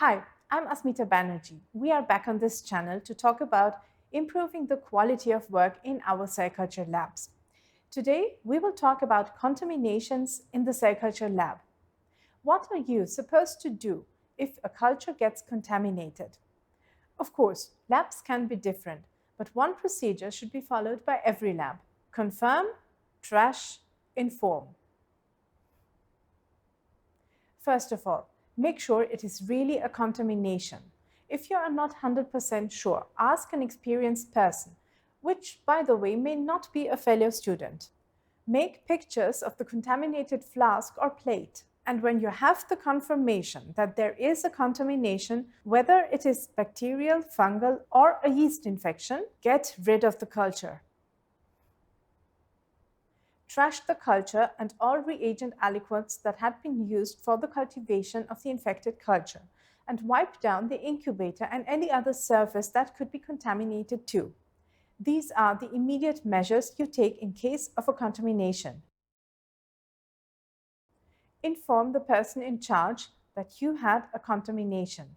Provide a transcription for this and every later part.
Hi, I'm Asmita Banerjee. We are back on this channel to talk about improving the quality of work in our cell culture labs. Today, we will talk about contaminations in the cell culture lab. What are you supposed to do if a culture gets contaminated? Of course, labs can be different, but one procedure should be followed by every lab. Confirm, trash, inform. First of all, make sure it is really a contamination. If you are not 100% sure, ask an experienced person, which, by the way, may not be a fellow student. Make pictures of the contaminated flask or plate. And when you have the confirmation that there is a contamination, whether it is bacterial, fungal, or a yeast infection, get rid of the culture. Trash the culture and all reagent aliquots that had been used for the cultivation of the infected culture, and wipe down the incubator and any other surface that could be contaminated too. These are the immediate measures you take in case of a contamination. Inform the person in charge that you had a contamination.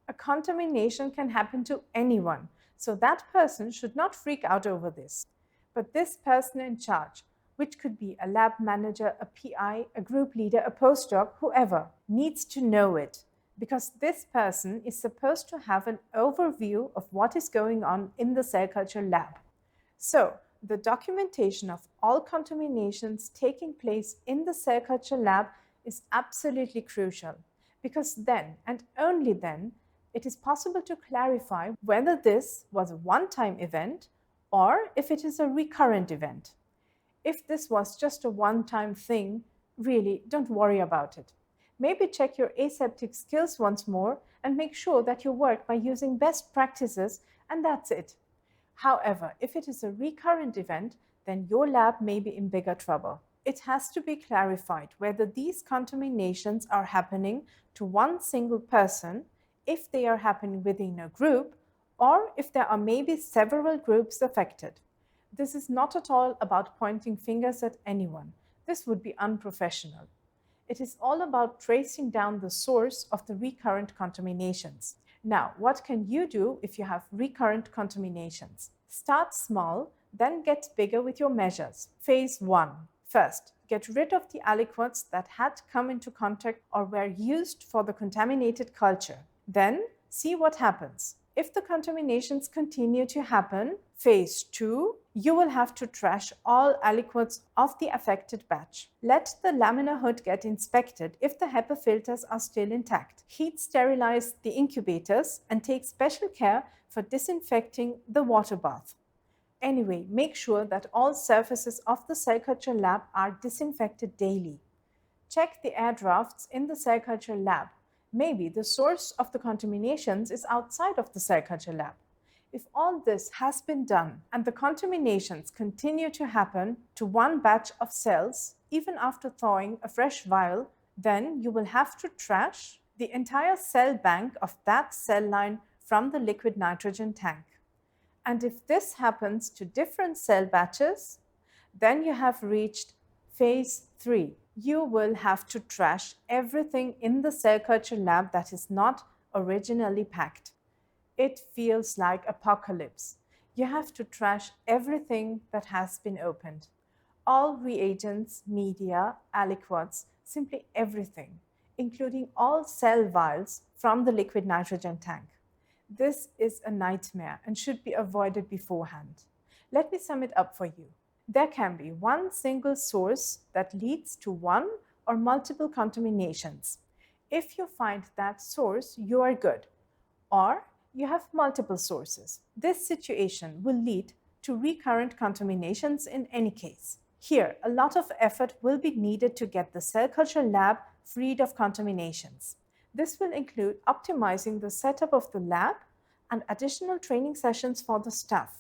A contamination can happen to anyone, so that person should not freak out over this. But this person in charge, which could be a lab manager, a PI, a group leader, a postdoc, whoever, needs to know it, because this person is supposed to have an overview of what is going on in the cell culture lab. So, the documentation of all contaminations taking place in the cell culture lab is absolutely crucial, because then and only then it is possible to clarify whether this was a one-time event or if it is a recurrent event. If this was just a one-time thing, really don't worry about it. Maybe check your aseptic skills once more and make sure that you work by using best practices, and that's it. However, if it is a recurrent event, then your lab may be in bigger trouble. It has to be clarified whether these contaminations are happening to one single person, if they are happening within a group, or if there are maybe several groups affected. This is not at all about pointing fingers at anyone. This would be unprofessional. It is all about tracing down the source of the recurrent contaminations. Now, what can you do if you have recurrent contaminations? Start small, then get bigger with your measures. Phase 1. First, get rid of the aliquots that had come into contact or were used for the contaminated culture. Then, see what happens. If the contaminations continue to happen, phase 2, you will have to trash all aliquots of the affected batch. Let the laminar hood get inspected if the HEPA filters are still intact. Heat sterilize the incubators and take special care for disinfecting the water bath. Anyway, make sure that all surfaces of the cell culture lab are disinfected daily. Check the air drafts in the cell culture lab. Maybe the source of the contaminations is outside of the cell culture lab. If all this has been done and the contaminations continue to happen to one batch of cells, even after thawing a fresh vial, then you will have to trash the entire cell bank of that cell line from the liquid nitrogen tank. And if this happens to different cell batches, then you have reached phase 3. You will have to trash everything in the cell culture lab that is not originally packed. It feels like apocalypse. You have to trash everything that has been opened. All reagents, media, aliquots, simply everything, including all cell vials from the liquid nitrogen tank. This is a nightmare and should be avoided beforehand. Let me sum it up for you. There can be one single source that leads to one or multiple contaminations. If you find that source, you are good. Or you have multiple sources. This situation will lead to recurrent contaminations in any case. Here, a lot of effort will be needed to get the cell culture lab freed of contaminations. This will include optimizing the setup of the lab and additional training sessions for the staff.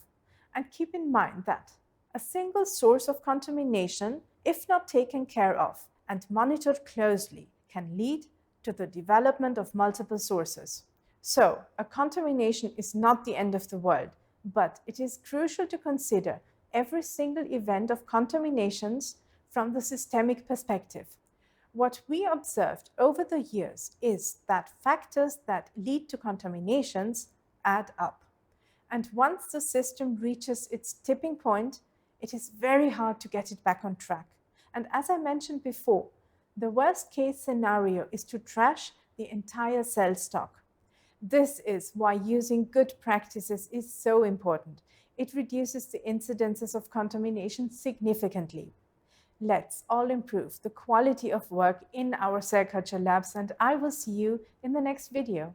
And keep in mind that a single source of contamination, if not taken care of and monitored closely, can lead to the development of multiple sources. So, a contamination is not the end of the world, but it is crucial to consider every single event of contaminations from the systemic perspective. What we observed over the years is that factors that lead to contaminations add up. And once the system reaches its tipping point, it is very hard to get it back on track. And as I mentioned before, the worst case scenario is to trash the entire cell stock. This is why using good practices is so important. It reduces the incidences of contamination significantly. Let's all improve the quality of work in our cell culture labs, and I will see you in the next video.